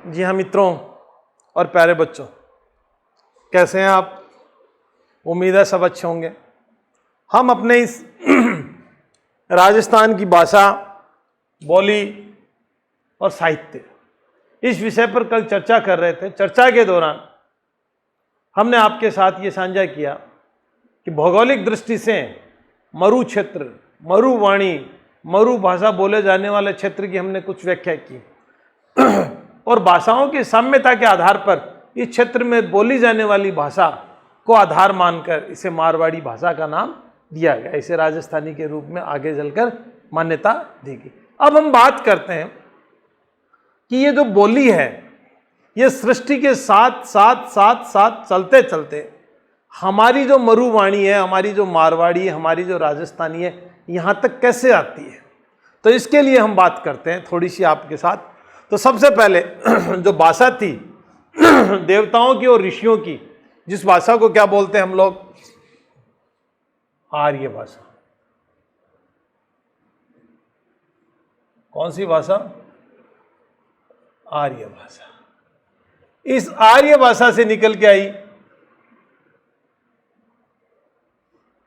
जी हाँ मित्रों और प्यारे बच्चों, कैसे हैं आप? उम्मीद है सब अच्छे होंगे। हम अपने इस राजस्थान की भाषा, बोली और साहित्य इस विषय पर कल चर्चा कर रहे थे। चर्चा के दौरान हमने आपके साथ ये साझा किया कि भौगोलिक दृष्टि से मरु क्षेत्र, मरुवाणी, मरु भाषा बोले जाने वाले क्षेत्र की हमने कुछ व्याख्या की और भाषाओं की साम्यता के आधार पर इस क्षेत्र में बोली जाने वाली भाषा को आधार मानकर इसे मारवाड़ी भाषा का नाम दिया गया। इसे राजस्थानी के रूप में आगे चलकर मान्यता दी गई। अब हम बात करते हैं कि ये जो बोली है, ये सृष्टि के साथ साथ साथ साथ चलते चलते हमारी जो मरुवाणी है, हमारी जो मारवाड़ी है, हमारी जो राजस्थानी है, यहाँ तक कैसे आती है। तो इसके लिए हम बात करते हैं थोड़ी सी आपके साथ। तो सबसे पहले जो भाषा थी देवताओं की और ऋषियों की, जिस भाषा को क्या बोलते हैं हम लोग? आर्य भाषा। कौन सी भाषा? आर्य भाषा। इस आर्य भाषा से निकल के आई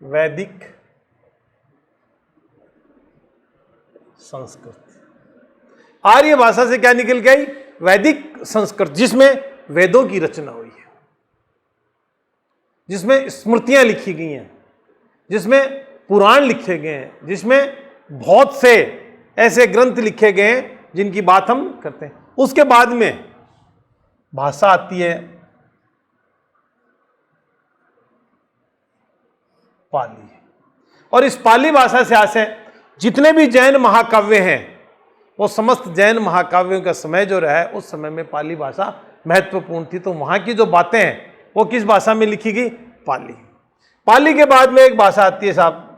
वैदिक संस्कृत। आर्य भाषा से क्या निकल के आई? वैदिक संस्कृत, जिसमें वेदों की रचना हुई है, जिसमें स्मृतियां लिखी गई हैं, जिसमें पुराण लिखे गए हैं, जिसमें बहुत से ऐसे ग्रंथ लिखे गए हैं जिनकी बात हम करते हैं। उसके बाद में भाषा आती है पाली, और इस पाली भाषा से आसे जितने भी जैन महाकाव्य हैं, वो समस्त जैन महाकाव्यों का समय जो रहा है, उस समय में पाली भाषा महत्वपूर्ण थी। तो वहां की जो बातें हैं वो किस भाषा में लिखी गई? पाली। पाली के बाद में एक भाषा आती है साहब,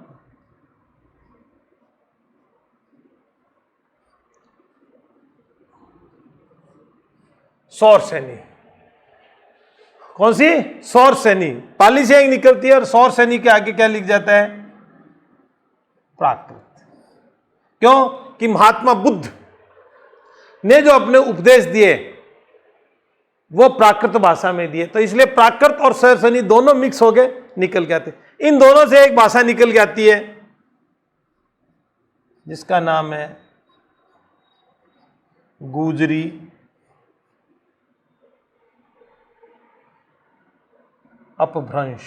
सौरसेनी। कौन सी? सौरसेनी। पाली से एक निकलती है और सौरसेनी के आगे क्या लिख जाता है? प्राकृत। क्यों? कि महात्मा बुद्ध ने जो अपने उपदेश दिए वो प्राकृत भाषा में दिए, तो इसलिए प्राकृत और सौरसेनी दोनों मिक्स हो गए, निकल के आते। इन दोनों से एक भाषा निकल के आती है जिसका नाम है गुजरी, अपभ्रंश।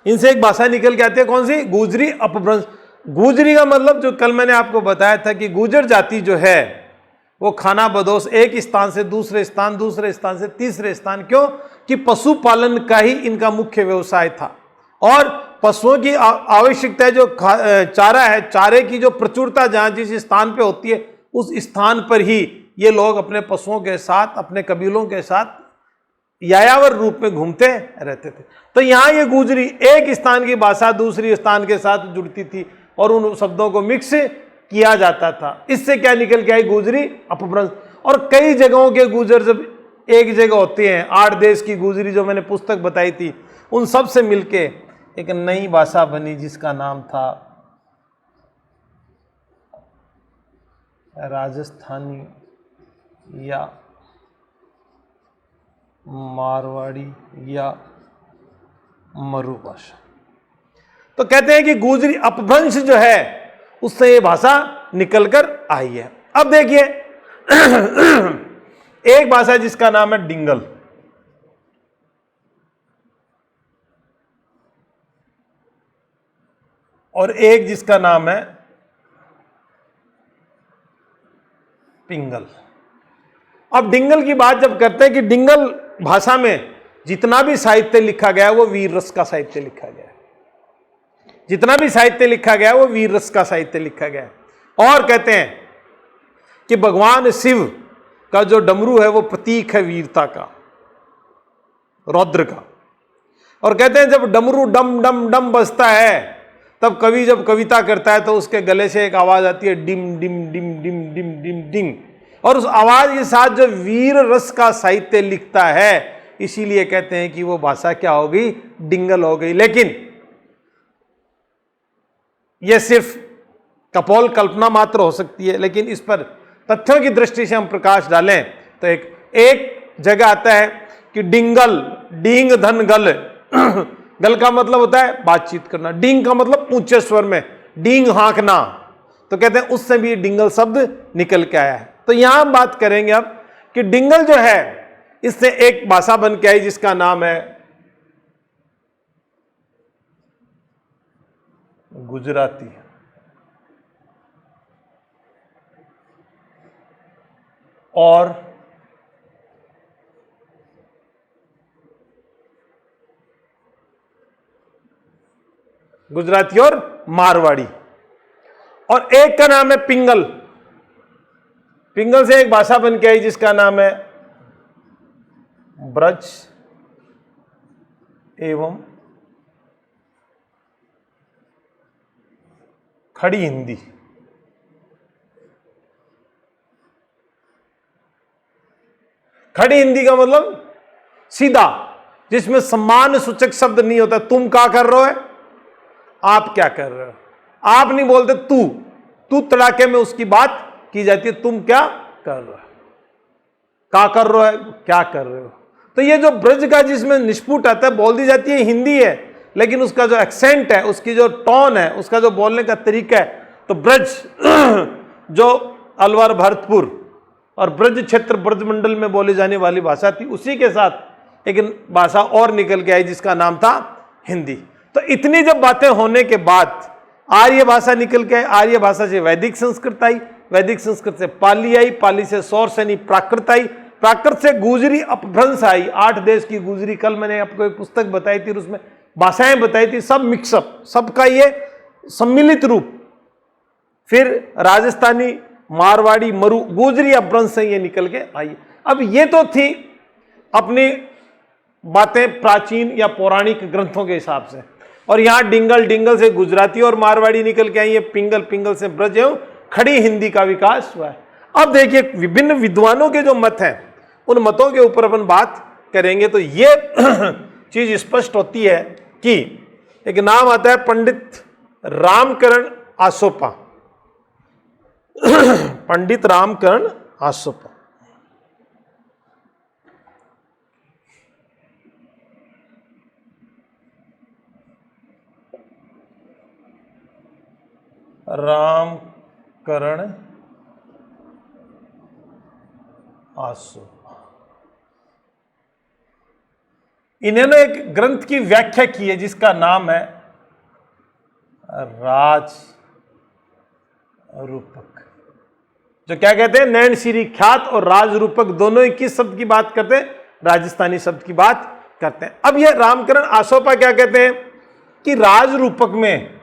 इनसे एक भाषा निकल के आती है, कौन सी? गुजरी, अपभ्रंश। गुजरी का मतलब जो कल मैंने आपको बताया था कि गुजर जाति जो है वो खाना बदोश एक स्थान से दूसरे स्थान, दूसरे स्थान से तीसरे स्थान। क्यों? कि पशुपालन का ही इनका मुख्य व्यवसाय था, और पशुओं की आवश्यकता जो चारा है, चारे की जो प्रचुरता जहां जिस स्थान पे होती है, उस स्थान पर ही ये लोग अपने पशुओं के साथ, अपने कबीलों के साथ यायावर रूप में घूमते रहते थे। तो यहां ये गुजरी एक स्थान की भाषा दूसरी स्थान के साथ जुड़ती थी और उन शब्दों को मिक्स किया जाता था। इससे क्या निकल के आई? गुजरी, अपभ्रंश। और कई जगहों के गुजर जब एक जगह होते हैं, 8 देश की गुजरी जो मैंने पुस्तक बताई थी, उन सब से मिलके एक नई भाषा बनी जिसका नाम था राजस्थानी या मारवाड़ी या मरु भाषा। तो कहते हैं कि गुजरी अपभ्रंश जो है उससे ये भाषा निकलकर आई है। अब देखिए एक भाषा जिसका नाम है डिंगल, और एक जिसका नाम है पिंगल। अब डिंगल की बात जब करते हैं कि डिंगल भाषा में जितना भी साहित्य लिखा गया है वो वीर रस का साहित्य लिखा गया है। जितना भी साहित्य लिखा गया है वो वीर रस का साहित्य लिखा गया है। और कहते हैं कि भगवान शिव का जो डमरू है वो प्रतीक है वीरता का, रौद्र का। और कहते हैं जब डमरू डम डम डम बजता है, तब कवि जब कविता करता है तो उसके गले से एक आवाज आती है, dim dim dim dim dim dim dim. और उस आवाज के साथ जो वीर रस का साहित्य लिखता है, इसीलिए कहते हैं कि वो भाषा क्या हो गई? डिंगल हो गई। लेकिन यह सिर्फ कपोल कल्पना मात्र हो सकती है, लेकिन इस पर तथ्यों की दृष्टि से हम प्रकाश डालें तो एक जगह आता है कि डिंगल, डींग धन गल गल का मतलब होता है बातचीत करना, डींग का मतलब ऊंचे स्वर में डींग हाँकना, तो कहते हैं उससे भी डिंगल शब्द निकल के आया है। तो यहां हम बात करेंगे अब कि डिंगल जो है इससे एक भाषा बन के आई जिसका नाम है गुजराती। और गुजराती और मारवाड़ी, और एक का नाम है पिंगल। पिंगल से एक भाषा बन के आई जिसका नाम है ब्रज एवं खड़ी हिंदी। खड़ी हिंदी का मतलब सीधा, जिसमें सम्मान सूचक शब्द नहीं होता। तुम क्या कर रहे हो, आप क्या कर रहे हो, आप नहीं बोलते तू तड़ाके में उसकी बात की जाती है, तुम क्या कर रहे हो, क्या कर रहे हो, क्या कर रहे हो। तो ये जो ब्रज का जिसमें निष्पुट आता है बोल दी जाती है हिंदी है, लेकिन उसका जो एक्सेंट है, उसकी जो टोन है, उसका जो बोलने का तरीका है, तो ब्रज जो अलवर भरतपुर और ब्रज क्षेत्र ब्रज मंडल में बोली जाने वाली भाषा थी, उसी के साथ एक भाषा और निकल के आई जिसका नाम था हिंदी। तो इतनी जब बातें होने के बाद आर्य भाषा निकल के आई, आर्य भाषा से वैदिक संस्कृत आई, वैदिक संस्कृत से पाली आई, पाली से सौर यानी प्राकृत आई, प्राकृत से गुजरी अपभ्रंश आई, 8 देश की गुजरी। कल मैंने आपको एक पुस्तक बताई थी, उसमें भाषाएं बताई थी, सब मिक्सअप, सबका ये सम्मिलित रूप। फिर राजस्थानी, मारवाड़ी, मरु, गुजरी अपभ्रंश से ये निकल के आई। अब ये तो थी अपनी बातें प्राचीन या पौराणिक ग्रंथों के हिसाब से, और यहां डिंगल से गुजराती और मारवाड़ी निकल के आई है, पिंगल से ब्रज एवं खड़ी हिंदी का विकास हुआ है। अब देखिए विभिन्न विद्वानों के जो मत हैं, उन मतों के ऊपर अपन बात करेंगे तो ये चीज स्पष्ट होती है कि एक नाम आता है पंडित रामकरण आसोपा। पंडित रामकरण आसोपा, रामकरण आसोपा, इन्होंने एक ग्रंथ की व्याख्या की है जिसका नाम है राज रूपक। जो क्या कहते हैं, नैन श्री ख्यात और राज रूपक दोनों ही किस शब्द की बात करते हैं, राजस्थानी शब्द की बात करते हैं। अब यह रामकरण आसोपा क्या कहते हैं कि राज रूपक में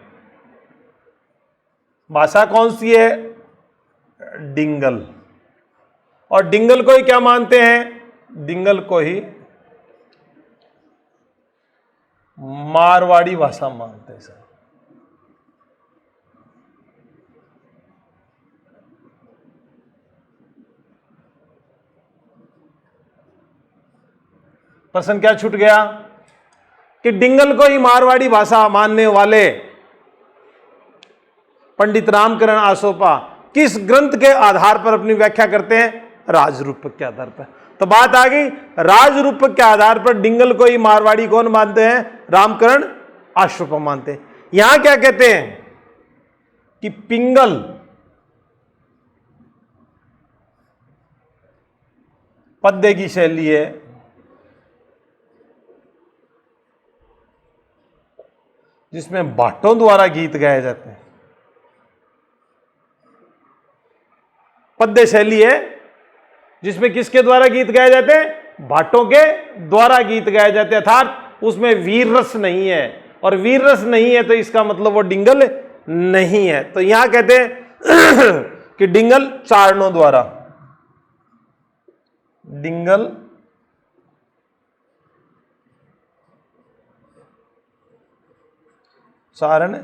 भाषा कौन सी है, डिंगल, और डिंगल को ही क्या मानते हैं, डिंगल को ही मारवाड़ी भाषा मानते हैं सर। प्रश्न क्या छूट गया कि डिंगल को ही मारवाड़ी भाषा मानने वाले पंडित रामकरण आसोपा किस ग्रंथ के आधार पर अपनी व्याख्या करते हैं, राजरूपक के आधार पर। तो बात आ गई, राजरूपक के आधार पर डिंगल को ही मारवाड़ी कौन मानते हैं, रामकरण आसोपा मानते हैं। यहां क्या कहते हैं कि पिंगल पद्य की शैली है, जिसमें भाटों द्वारा गीत गाए जाते हैं। पद्य शैली है जिसमें किसके द्वारा गीत गाए जाते हैं, भाटों के द्वारा गीत गाए जाते हैं, अर्थात उसमें वीर रस नहीं है, और वीर रस नहीं है तो इसका मतलब वो डिंगल नहीं है। तो यहां कहते हैं कि डिंगल चारणों द्वारा, डिंगल चारण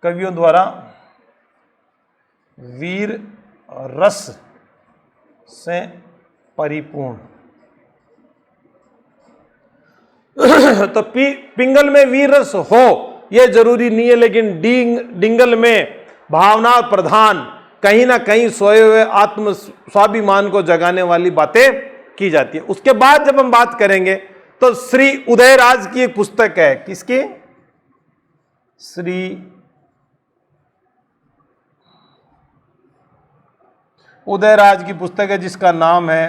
कवियों द्वारा वीर रस से परिपूर्ण। तो पिंगल में वीर रस हो ये जरूरी नहीं है, लेकिन डिंगल में भावना प्रधान कहीं ना कहीं सोए हुए आत्म स्वाभिमान को जगाने वाली बातें की जाती है। उसके बाद जब हम बात करेंगे तो श्री उदयराज की एक पुस्तक है, किसकी? श्री उदयराज की पुस्तक है जिसका नाम है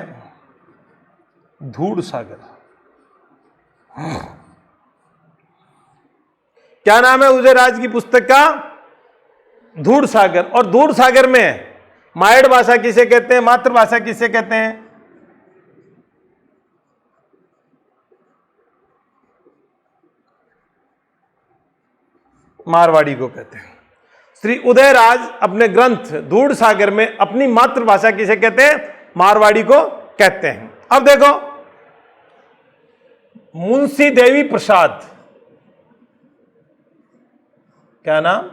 धूड़ सागर। क्या नाम है उदयराज की पुस्तक का? धूड़ सागर। और धूड़ सागर में मायड़ भाषा किसे कहते हैं, मातृभाषा किसे कहते हैं? मारवाड़ी को कहते हैं। श्री उदयराज अपने ग्रंथ धूड़ सागर में अपनी मातृभाषा किसे कहते हैं? मारवाड़ी को कहते हैं। अब देखो, मुंशी देवी प्रसाद, क्या नाम?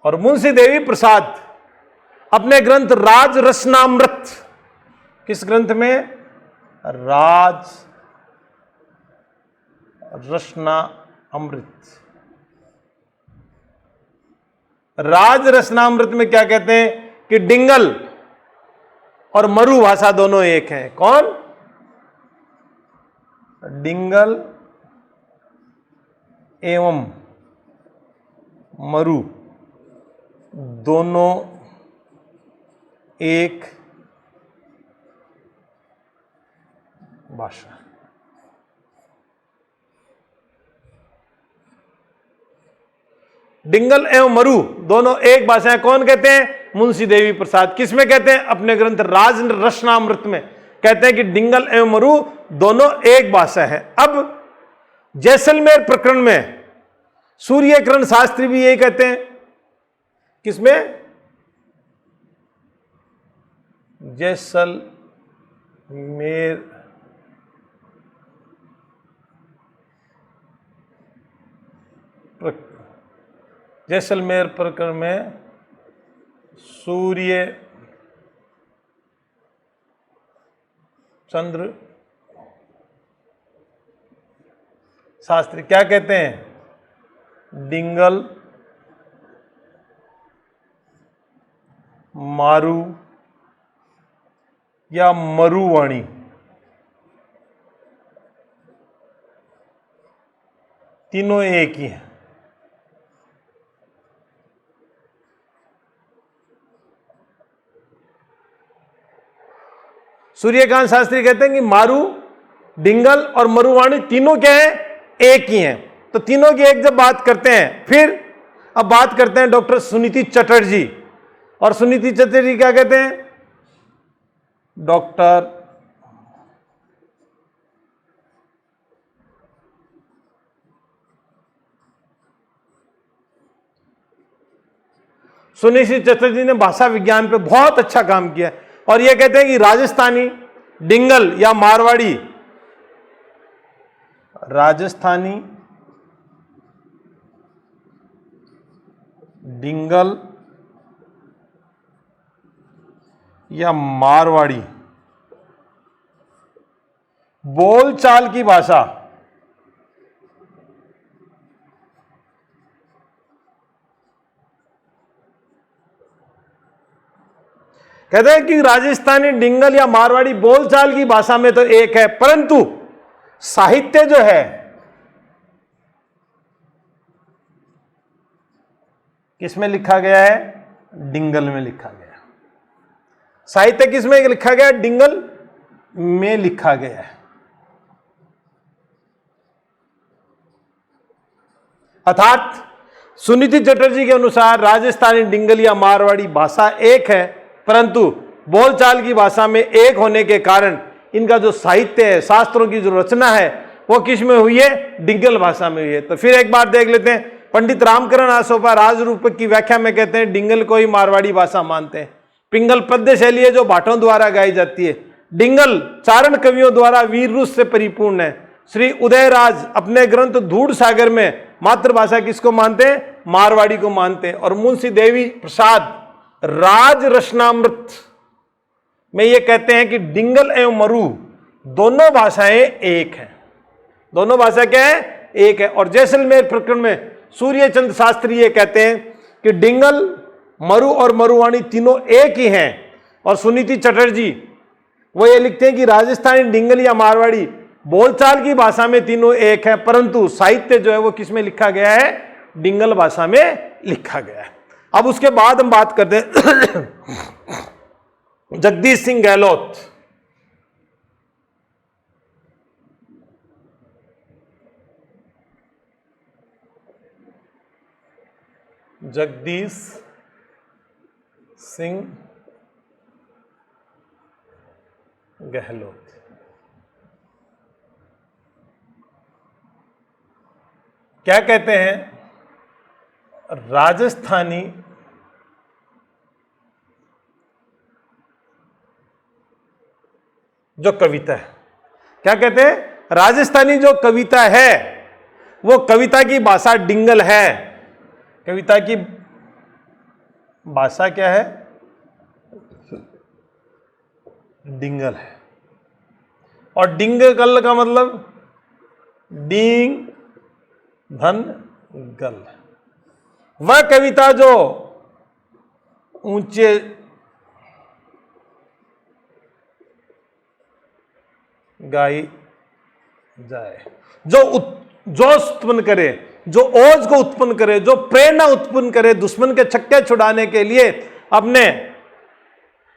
और मुंशी देवी प्रसाद अपने ग्रंथ राज रसनामृत, किस ग्रंथ में? राज रसना अमृत। राज रसनामृत में क्या कहते हैं कि डिंगल और मरु भाषा दोनों एक हैं। कौन? डिंगल एवं मरु दोनों एक भाषा। डिंगल एवं मरु दोनों एक भाषा है। कौन कहते हैं? मुंशी देवी प्रसाद। किसमें कहते हैं? अपने ग्रंथ राज रसनामृत में कहते हैं कि डिंगल एवं मरु दोनों एक भाषा है। अब जैसलमेर प्रकरण में सूर्यकिरण शास्त्री भी यही कहते हैं। किसमें? जैसलमेर जैसलमेर प्रकरण में सूर्य चंद्र शास्त्री क्या कहते हैं? डिंगल मारू या मरुवाणी तीनों एक ही हैं। सूर्यकांत शास्त्री कहते हैं कि मारू, डिंगल और मरुवाणी तीनों क्या है? एक ही हैं। तो तीनों की एक जब बात करते हैं, फिर अब बात करते हैं डॉक्टर सुनीति चटर्जी। और सुनीति चटर्जी क्या कहते हैं? डॉक्टर सुनीति चटर्जी ने भाषा विज्ञान पे बहुत अच्छा काम किया और यह कहते हैं कि राजस्थानी डिंगल या मारवाड़ी, राजस्थानी डिंगल या मारवाड़ी बोलचाल की भाषा कहते हैं कि राजस्थानी डिंगल या मारवाड़ी बोलचाल की भाषा में तो एक है, परंतु साहित्य जो है किसमें लिखा गया है? डिंगल में लिखा गया। साहित्य किसमें लिखा गया? डिंगल में लिखा गया है। अर्थात सुनीति चटर्जी के अनुसार राजस्थानी डिंगल या मारवाड़ी भाषा एक है, परंतु बोलचाल की भाषा में एक होने के कारण इनका जो साहित्य है, शास्त्रों की जो रचना है, वो किस में हुई है? डिंगल भाषा में हुई है। तो फिर एक बार देख लेते हैं। पंडित रामकरण आसोपा राजरूपक की व्याख्या में कहते हैं डिंगल को ही मारवाड़ी भाषा मानते हैं। पिंगल पद्य शैली है जो भाटों द्वारा गाई जाती है। डिंगल चारण कवियों द्वारा वीर रस से परिपूर्ण है। श्री उदयराज अपने ग्रंथ धूड़ सागर में मातृभाषा किसको मानते हैं? मारवाड़ी को मानते हैं। और मुंशी देवी प्रसाद राज रसनामृत में ये कहते हैं कि डिंगल एवं मरु दोनों भाषाएं एक हैं। दोनों भाषा क्या है? एक है। और जैसलमेर प्रकरण में सूर्य चंद्र शास्त्री ये कहते हैं कि डिंगल, मरु और मरुवाणी तीनों एक ही हैं। और सुनीति चटर्जी वो ये लिखते हैं कि राजस्थानी, डिंगल या मारवाड़ी बोलचाल की भाषा में तीनों एक है, परंतु साहित्य जो है वो किस में लिखा गया है? डिंगल भाषा में लिखा गया है। अब उसके बाद हम बात करते हैं जगदीश सिंह गहलोत। जगदीश सिंह गहलोत क्या कहते हैं? राजस्थानी जो कविता है, क्या कहते हैं? राजस्थानी जो कविता है वो कविता की भाषा डिंगल है। कविता की भाषा क्या है? डिंगल है। और डिंगल का मतलब डींग धन गल, वह कविता जो ऊंचे गाई जाए, जो जोश उत्पन्न करे, जो ओज को उत्पन्न करे, जो प्रेरणा उत्पन्न करे, दुश्मन के छक्के छुड़ाने के लिए अपने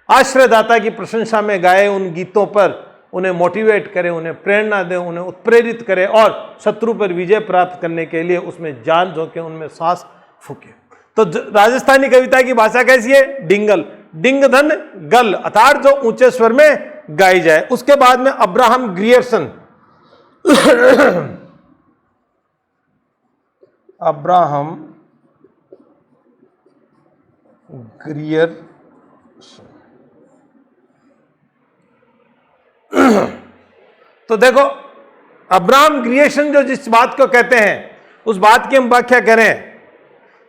आश्रयदाता की प्रशंसा में गाए उन गीतों पर उन्हें मोटिवेट करे, उन्हें प्रेरणा दे, उन्हें उत्प्रेरित करे और शत्रु पर विजय प्राप्त करने के लिए उसमें जान झोंके, उनमें सांस फूके। तो राजस्थानी कविता की भाषा कैसी है? डिंगल, डिंग धन गल, अर्थात जो ऊंचे स्वर में गाई जाए। उसके बाद में अब्राहम ग्रियर्सन अब्राहम ग्रियर्सन। तो देखो, अब्राहम ग्रियर्सन जो जिस बात को कहते हैं उस बात की हम व्याख्या करें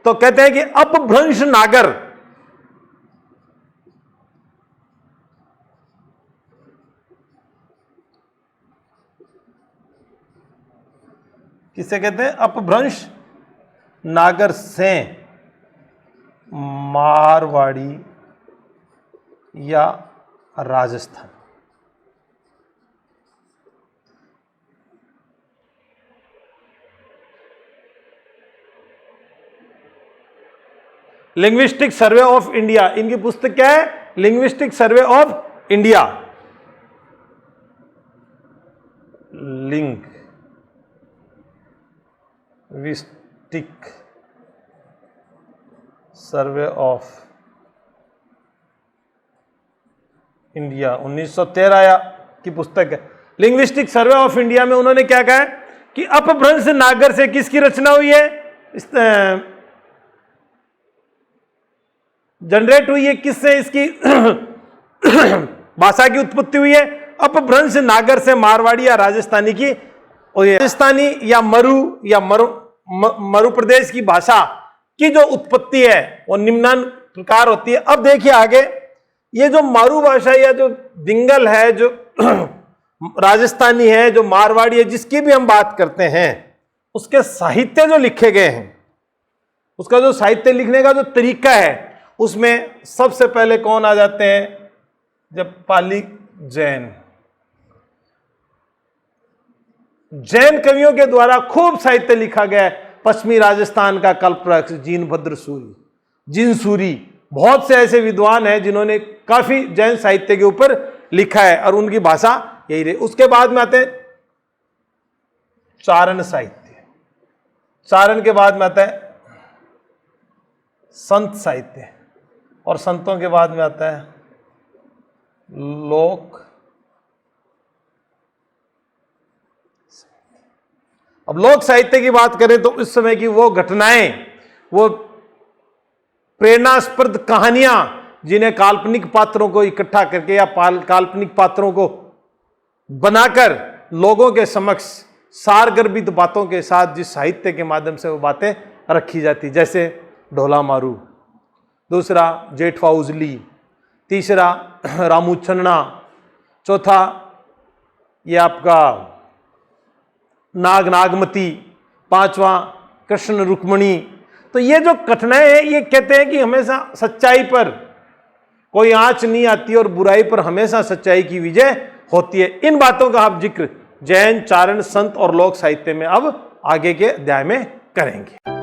तो कहते हैं कि अपभ्रंश नागर, किसे कहते हैं? अपभ्रंश नागर से मारवाड़ी या Rajasthan. Linguistic survey of India, इनकी पुस्तक क्या है? Linguistic survey of India. Linguistic survey of India 1913 की पुस्तक है। लिंग्विस्टिक सर्वे ऑफ इंडिया में उन्होंने क्या कहा है कि अपभ्रंश नागर से किसकी रचना हुई है? जनरेट हुई है किससे? इसकी भाषा की उत्पत्ति हुई है अपभ्रंश नागर से, मारवाड़ी या राजस्थानी की। और राजस्थानी या मरु प्रदेश की भाषा की जो उत्पत्ति है वो निम्नानुसार प्रकार होती है। अब देखिए आगे, ये जो मारू भाषा या जो डिंगल है, जो राजस्थानी है, जो मारवाड़ी है, जिसकी भी हम बात करते हैं, उसके साहित्य जो लिखे गए हैं, उसका जो साहित्य लिखने का जो तरीका है, उसमें सबसे पहले कौन आ जाते हैं? जब पाली जैन कवियों के द्वारा खूब साहित्य लिखा गया है। पश्चिमी राजस्थान का कल्पवृक्ष जिनभद्र सूरी, जिनसूरी, बहुत से ऐसे विद्वान हैं जिन्होंने काफी जैन साहित्य के ऊपर लिखा है और उनकी भाषा यही रही। उसके बाद में आते हैं चारण साहित्य, चारण के बाद में आता है संत साहित्य और संतों के बाद में आता है लोक। अब लोक साहित्य की बात करें तो इस समय की वो घटनाएं, वो प्रेरणास्पद कहानियां जिन्हें काल्पनिक पात्रों को इकट्ठा करके या काल्पनिक पात्रों को बनाकर लोगों के समक्ष सारगर्भित बातों के साथ जिस साहित्य के माध्यम से वो बातें रखी जाती, जैसे ढोला मारू, दूसरा जेठवा उजली, तीसरा रामूचन्ना, चौथा ये आपका नागमती, पांचवा कृष्ण रुक्मणी। तो ये जो कथनाएं हैं ये कहते हैं कि हमेशा सच्चाई पर कोई आंच नहीं आती और बुराई पर हमेशा सच्चाई की विजय होती है। इन बातों का आप जिक्र जैन, चारण, संत और लोक साहित्य में अब आगे के अध्याय में करेंगे।